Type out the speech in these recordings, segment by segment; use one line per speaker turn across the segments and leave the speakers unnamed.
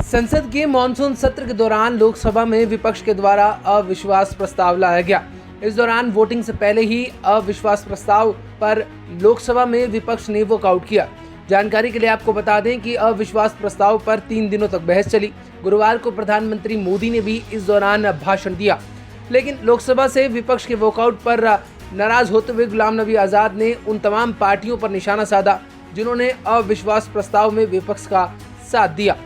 संसद के मानसून सत्र के दौरान लोकसभा में विपक्ष के द्वारा अविश्वास प्रस्ताव लाया गया। इस दौरान वोटिंग से पहले ही अविश्वास प्रस्ताव पर लोकसभा में विपक्ष ने वॉकआउट किया। जानकारी के लिए आपको बता दें कि अविश्वास प्रस्ताव पर 3 दिनों तक बहस चली। गुरुवार को प्रधानमंत्री मोदी ने भी इस दौरान भाषण दिया, लेकिन लोकसभा से विपक्ष के वॉकआउट पर नाराज होते हुए गुलाम नबी आज़ाद ने उन तमाम पार्टियों पर निशाना साधा जिन्होंने अविश्वास प्रस्ताव में विपक्ष का साथ दिया।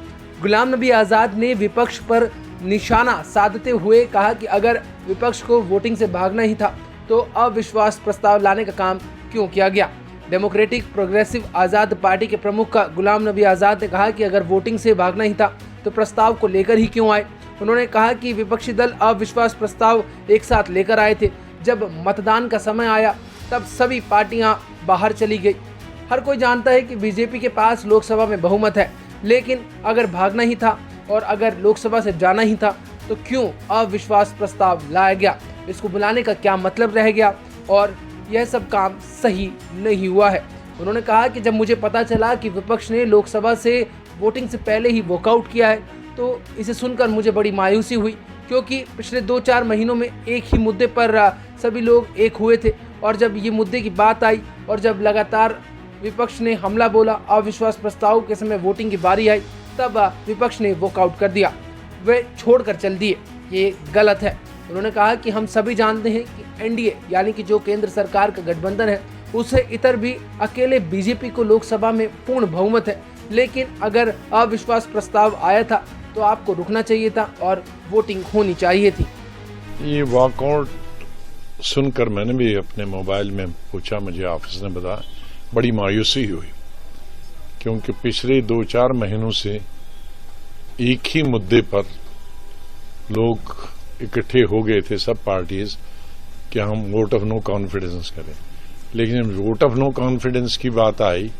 गुलाम नबी आज़ाद ने विपक्ष पर निशाना साधते हुए कहा कि अगर विपक्ष को वोटिंग से भागना ही था तो अविश्वास प्रस्ताव लाने का काम क्यों किया गया। डेमोक्रेटिक प्रोग्रेसिव आज़ाद पार्टी के प्रमुख गुलाम नबी आज़ाद ने कहा कि अगर वोटिंग से भागना ही था तो प्रस्ताव को लेकर ही क्यों आए। उन्होंने कहा कि विपक्षी दल अविश्वास प्रस्ताव एक साथ लेकर आए थे। जब मतदान का समय आया तब सभी पार्टियां बाहर चली गई। हर कोई जानता है कि बीजेपी के पास लोकसभा में बहुमत है, लेकिन अगर भागना ही था और अगर लोकसभा से जाना ही था तो क्यों अविश्वास प्रस्ताव लाया गया, इसको बुलाने का क्या मतलब रह गया और यह सब काम सही नहीं हुआ है। उन्होंने कहा कि जब मुझे पता चला कि विपक्ष ने लोकसभा से वोटिंग से पहले ही वॉकआउट किया है तो इसे सुनकर मुझे बड़ी मायूसी हुई, क्योंकि पिछले 2-4 महीनों में एक ही मुद्दे पर सभी लोग एक हुए थे और जब ये मुद्दे की बात आई और जब लगातार विपक्ष ने हमला बोला, अविश्वास प्रस्ताव के समय वोटिंग की बारी आई तब विपक्ष ने वॉकआउट कर दिया, वे छोड़कर चल दिए। ये गलत है। उन्होंने कहा कि हम सभी जानते हैं कि एनडीए यानी कि जो केंद्र सरकार का गठबंधन है उससे इतर भी अकेले बीजेपी को लोकसभा में पूर्ण बहुमत है, लेकिन अगर अविश्वास प्रस्ताव आया था तो आपको रुकना चाहिए था और वोटिंग होनी चाहिए थी।
ये वॉकआउट सुनकर मैंने भी अपने मोबाइल में पूछा, मुझे ऑफिस ने बताया, बड़ी मायूसी हुई, क्योंकि पिछले 2-4 महीनों से एक ही मुद्दे पर लोग इकट्ठे हो गए थे, सब पार्टीज, कि हम वोट ऑफ नो कॉन्फिडेंस करें। लेकिन जब वोट ऑफ नो कॉन्फिडेंस की बात आई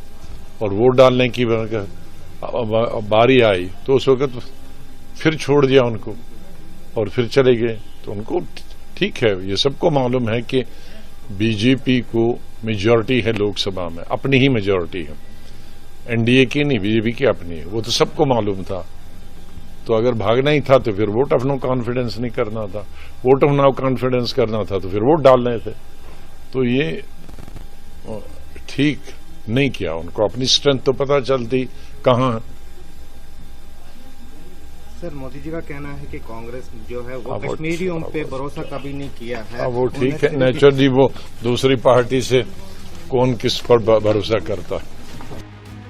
और वोट डालने की बारी आई तो उस वक्त फिर छोड़ दिया उनको और फिर चले गए। तो उनको ठीक है, ये सबको मालूम है कि बीजेपी को मेजॉरिटी है लोकसभा में, अपनी ही मेजॉरिटी है, एनडीए की नहीं, बीजेपी की अपनी है, वो तो सबको मालूम था। तो अगर भागना ही था तो फिर वोट ऑफ नो कॉन्फिडेंस नहीं करना था, वोट ऑफ नो कॉन्फिडेंस करना था तो फिर वोट डालने थे। तो ये ठीक नहीं किया। उनको अपनी स्ट्रेंथ तो पता चलती कहाँ।
सर, मोदी जी का कहना है कि कांग्रेस जो है वो कश्मीरियों पे भरोसा कभी नहीं किया है।
वो ठीक है, नेचुरली वो दूसरी पार्टी से कौन किस पर भरोसा करता है।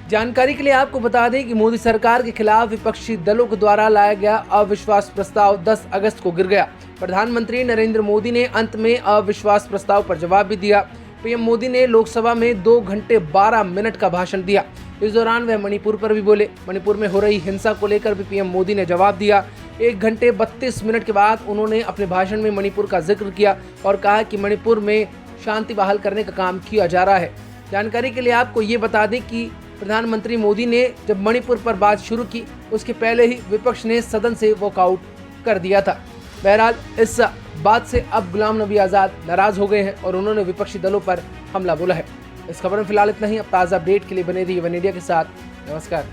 जानकारी के लिए आपको बता दें कि मोदी सरकार के खिलाफ विपक्षी दलों के द्वारा लाया गया अविश्वास प्रस्ताव 10 अगस्त को गिर गया। प्रधानमंत्री नरेंद्र मोदी ने अंत में अविश्वास प्रस्ताव पर जवाब भी दिया। पीएम मोदी ने लोकसभा में 2 घंटे 12 मिनट का भाषण दिया। इस दौरान वह मणिपुर पर भी बोले। मणिपुर में हो रही हिंसा को लेकर भी पीएम मोदी ने जवाब दिया। 1 घंटे 32 मिनट के बाद उन्होंने अपने भाषण में मणिपुर का जिक्र किया और कहा कि मणिपुर में शांति बहाल करने का काम किया जा रहा है। जानकारी के लिए आपको ये बता दें कि प्रधानमंत्री मोदी ने जब मणिपुर पर बात शुरू की उसके पहले ही विपक्ष ने सदन से वॉकआउट कर दिया था। बहरहाल इस बात से अब गुलाम नबी आज़ाद नाराज हो गए हैं और उन्होंने विपक्षी दलों पर हमला बोला है। इस खबर में फिलहाल इतना ही। अब ताज़ा अपडेट के लिए बने रहिए वन इंडिया के साथ। नमस्कार।